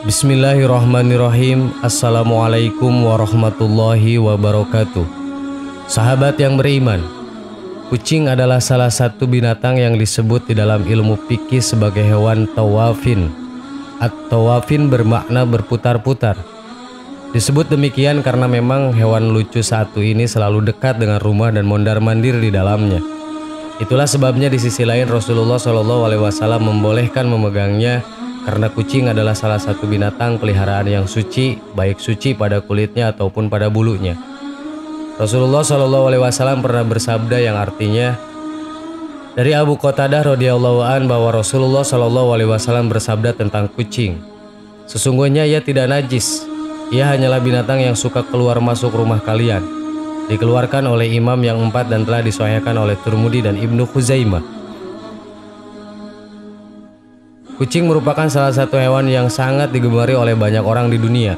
Bismillahirrahmanirrahim. Assalamualaikum warahmatullahi wabarakatuh. Sahabat yang beriman, kucing adalah salah satu binatang yang disebut di dalam ilmu fikih sebagai hewan tawafin. At-tawafin bermakna berputar-putar. Disebut demikian karena memang hewan lucu satu ini selalu dekat dengan rumah dan mondar-mandir di dalamnya. Itulah sebabnya di sisi lain Rasulullah SAW membolehkan memegangnya, karena kucing adalah salah satu binatang peliharaan yang suci, baik suci pada kulitnya ataupun pada bulunya. Rasulullah SAW pernah bersabda yang artinya, dari Abu Qatadah radhiyallahu an bahwa Rasulullah SAW bersabda tentang kucing, sesungguhnya ia tidak najis, ia hanyalah binatang yang suka keluar masuk rumah kalian. Dikeluarkan oleh imam yang 4 dan telah disahihkan oleh Tirmidzi dan Ibnu Khuzaimah. Kucing merupakan salah satu hewan yang sangat digemari oleh banyak orang di dunia.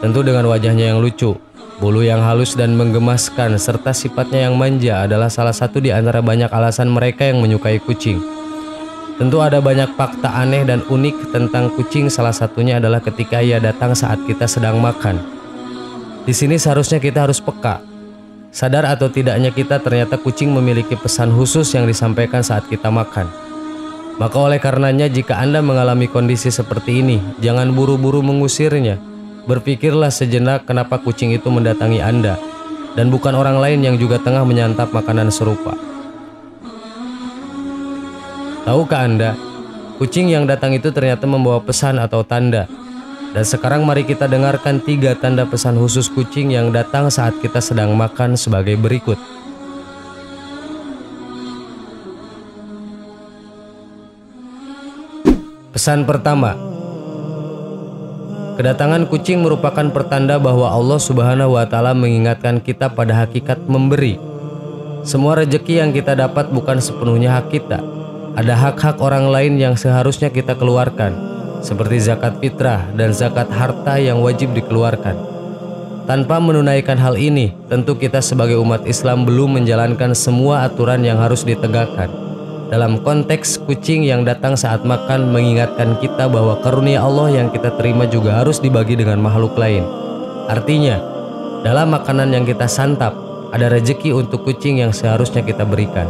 Tentu dengan wajahnya yang lucu, bulu yang halus dan menggemaskan, serta sifatnya yang manja adalah salah satu di antara banyak alasan mereka yang menyukai kucing. Tentu ada banyak fakta aneh dan unik tentang kucing, salah satunya adalah ketika ia datang saat kita sedang makan. Di sini seharusnya kita harus peka. Sadar atau tidaknya kita, ternyata kucing memiliki pesan khusus yang disampaikan saat kita makan. Maka oleh karenanya, jika Anda mengalami kondisi seperti ini, jangan buru-buru mengusirnya. Berpikirlah sejenak kenapa kucing itu mendatangi Anda, dan bukan orang lain yang juga tengah menyantap makanan serupa. Tahukah Anda, kucing yang datang itu ternyata membawa pesan atau tanda. Dan sekarang mari kita dengarkan 3 tanda pesan khusus kucing yang datang saat kita sedang makan sebagai berikut. Pesan pertama, kedatangan kucing merupakan pertanda bahwa Allah Subhanahu wa Ta'ala mengingatkan kita pada hakikat memberi. Semua rezeki yang kita dapat bukan sepenuhnya hak kita. Ada hak-hak orang lain yang seharusnya kita keluarkan, seperti zakat fitrah dan zakat harta yang wajib dikeluarkan. Tanpa menunaikan hal ini, tentu kita sebagai umat Islam belum menjalankan semua aturan yang harus ditegakkan. Dalam konteks, kucing yang datang saat makan mengingatkan kita bahwa karunia Allah yang kita terima juga harus dibagi dengan makhluk lain. Artinya, dalam makanan yang kita santap, ada rezeki untuk kucing yang seharusnya kita berikan.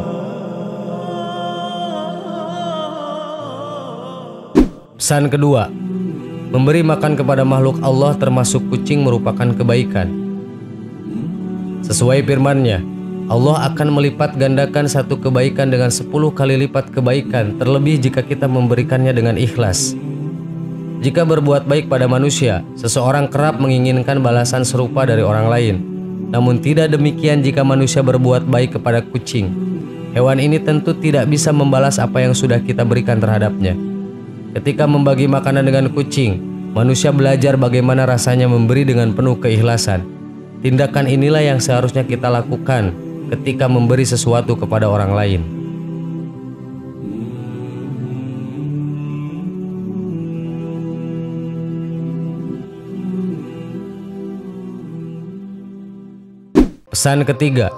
Pesan kedua, memberi makan kepada makhluk Allah termasuk kucing merupakan kebaikan. Sesuai firman-Nya, Allah akan melipat gandakan satu kebaikan dengan 10 kali lipat kebaikan, terlebih jika kita memberikannya dengan ikhlas. Jika berbuat baik pada manusia, seseorang kerap menginginkan balasan serupa dari orang lain. Namun tidak demikian jika manusia berbuat baik kepada kucing. Hewan ini tentu tidak bisa membalas apa yang sudah kita berikan terhadapnya. Ketika membagi makanan dengan kucing, manusia belajar bagaimana rasanya memberi dengan penuh keikhlasan. Tindakan inilah yang seharusnya kita lakukan ketika memberi sesuatu kepada orang lain. Pesan ketiga,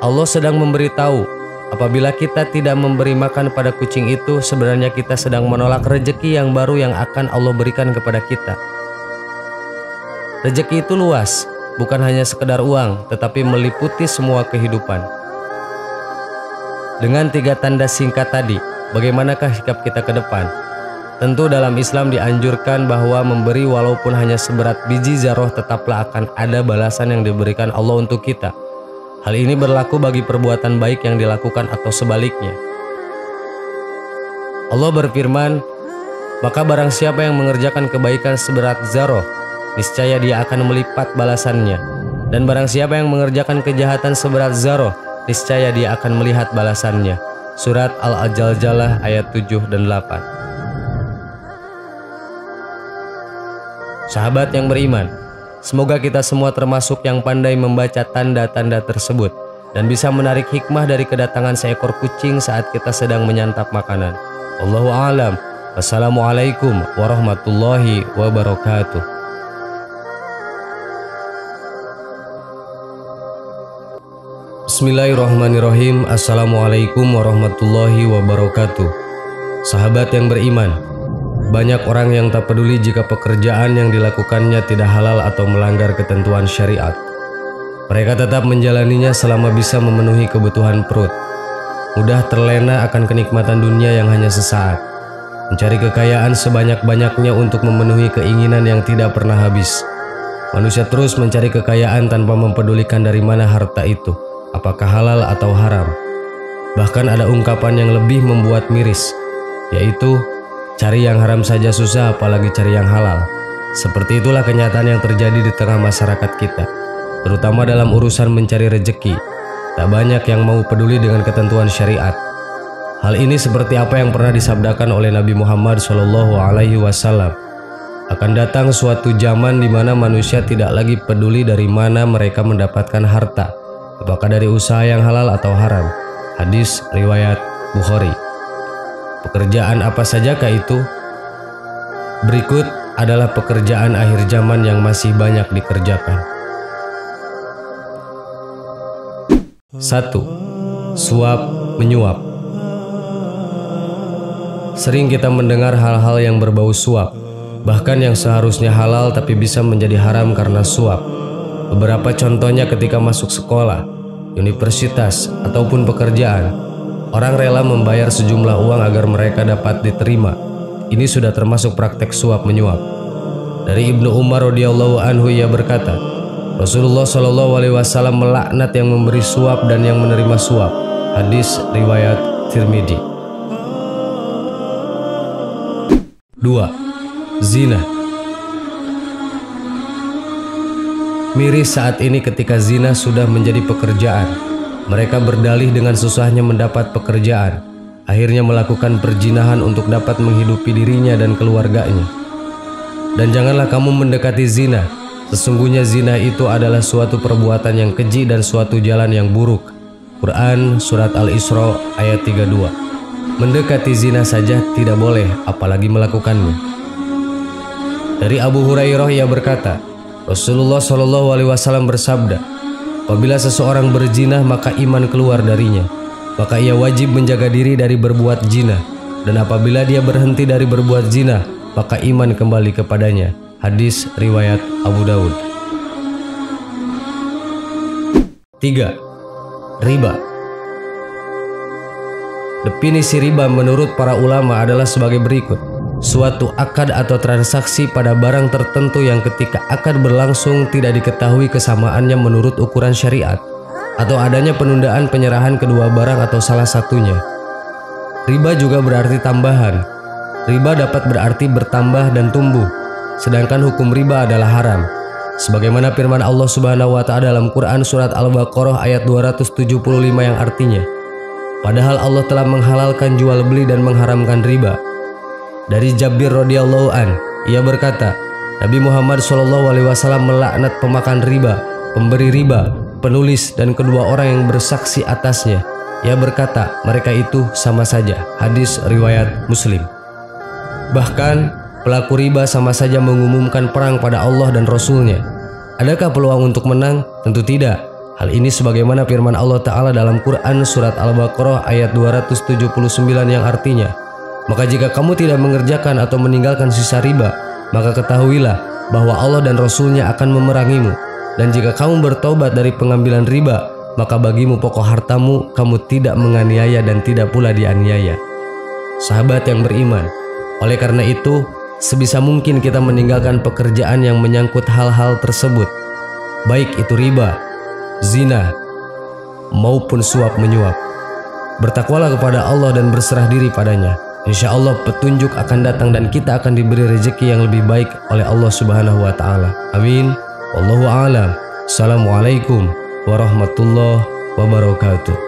Allah sedang memberitahu, apabila kita tidak memberi makan pada kucing itu, sebenarnya kita sedang menolak rezeki yang baru yang akan Allah berikan kepada kita. Rezeki itu luas, bukan hanya sekedar uang, tetapi meliputi semua kehidupan. Dengan 3 tanda singkat tadi, bagaimanakah sikap kita ke depan? Tentu dalam Islam dianjurkan bahwa memberi walaupun hanya seberat biji zarah tetaplah akan ada balasan yang diberikan Allah untuk kita. Hal ini berlaku bagi perbuatan baik yang dilakukan atau sebaliknya. Allah berfirman, maka barang siapa yang mengerjakan kebaikan seberat zarah, niscaya dia akan melipat balasannya. Dan barang siapa yang mengerjakan kejahatan seberat zarah, niscaya dia akan melihat balasannya. Surat Al-Jaljalah ayat 7 dan 8. Sahabat yang beriman, semoga kita semua termasuk yang pandai membaca tanda-tanda tersebut dan bisa menarik hikmah dari kedatangan seekor kucing saat kita sedang menyantap makanan. Wallahu a'lam. Wassalamualaikum warahmatullahi wabarakatuh. Bismillahirrahmanirrahim. Assalamualaikum warahmatullahi wabarakatuh. Sahabat yang beriman, Banyak orang yang tak peduli jika pekerjaan yang dilakukannya tidak halal atau melanggar ketentuan syariat. Mereka tetap menjalaninya selama bisa memenuhi kebutuhan perut. Mudah terlena akan kenikmatan dunia yang hanya sesaat. Mencari kekayaan sebanyak-banyaknya untuk memenuhi keinginan yang tidak pernah habis. Manusia terus mencari kekayaan tanpa mempedulikan dari mana harta itu, apakah halal atau haram. Bahkan ada ungkapan yang lebih membuat miris, yaitu cari yang haram saja susah apalagi cari yang halal. Seperti itulah kenyataan yang terjadi di tengah masyarakat kita, terutama dalam urusan mencari rezeki. Tak banyak yang mau peduli dengan ketentuan syariat. Hal ini seperti apa yang pernah disabdakan oleh Nabi Muhammad SAW. Akan datang suatu zaman di mana manusia tidak lagi peduli dari mana mereka mendapatkan harta, apakah dari usaha yang halal atau haram. Hadis riwayat Bukhari. Pekerjaan apa sajakah itu? Berikut adalah pekerjaan akhir zaman yang masih banyak dikerjakan. 1. Suap menyuap. Sering kita mendengar hal-hal yang berbau suap, bahkan yang seharusnya halal tapi bisa menjadi haram karena suap. Beberapa contohnya ketika masuk sekolah, universitas, ataupun pekerjaan, orang rela membayar sejumlah uang agar mereka dapat diterima. Ini sudah termasuk praktek suap menyuap. Dari Ibnu Umar radhiyallahu anhu, ia berkata, Rasulullah SAW melaknat yang memberi suap dan yang menerima suap. Hadis riwayat Tirmidzi. 2. Zina. Miris saat ini ketika zina sudah menjadi pekerjaan. Mereka berdalih dengan susahnya mendapat pekerjaan, akhirnya melakukan perzinahan untuk dapat menghidupi dirinya dan keluarganya. Dan janganlah kamu mendekati zina. Sesungguhnya zina itu adalah suatu perbuatan yang keji dan suatu jalan yang buruk. Quran Surat Al-Isra ayat 32. Mendekati zina saja tidak boleh, apalagi melakukannya. Dari Abu Hurairah, ia berkata, Rasulullah SAW bersabda, apabila seseorang berzina maka iman keluar darinya, maka ia wajib menjaga diri dari berbuat zina, dan apabila dia berhenti dari berbuat zina maka iman kembali kepadanya. Hadis riwayat Abu Daud. 3. Riba. Definisi riba menurut para ulama adalah sebagai berikut: suatu akad atau transaksi pada barang tertentu yang ketika akad berlangsung tidak diketahui kesamaannya menurut ukuran syariat, atau adanya penundaan penyerahan kedua barang atau salah satunya. Riba juga berarti tambahan. Riba dapat berarti bertambah dan tumbuh, sedangkan hukum riba adalah haram. Sebagaimana firman Allah Subhanahu wa Ta'ala dalam Quran Surat Al-Baqarah ayat 275 yang artinya, padahal Allah telah menghalalkan jual beli dan mengharamkan riba. Dari Jabir radhiyallahu an, ia berkata, Nabi Muhammad SAW melaknat pemakan riba, pemberi riba, penulis, dan kedua orang yang bersaksi atasnya. Ia berkata, mereka itu sama saja. Hadis riwayat Muslim. Bahkan pelaku riba sama saja mengumumkan perang pada Allah dan Rasul-Nya. Adakah peluang untuk menang? Tentu tidak. Hal ini sebagaimana firman Allah Ta'ala dalam Quran Surat Al-Baqarah ayat 279 yang artinya, maka jika kamu tidak mengerjakan atau meninggalkan sisa riba, maka ketahuilah bahwa Allah dan Rasul-Nya akan memerangimu. Dan jika kamu bertobat dari pengambilan riba, maka bagimu pokok hartamu, kamu tidak menganiaya dan tidak pula dianiaya. Sahabat yang beriman, oleh karena itu, sebisa mungkin kita meninggalkan pekerjaan yang menyangkut hal-hal tersebut, baik itu riba, zina, maupun suap menyuap. Bertakwalah kepada Allah dan berserah diri padanya. Insya Allah petunjuk akan datang dan kita akan diberi rezeki yang lebih baik oleh Allah Subhanahu wa Ta'ala. Amin. Wallahu a'lam. Assalamualaikum warahmatullahi wabarakatuh.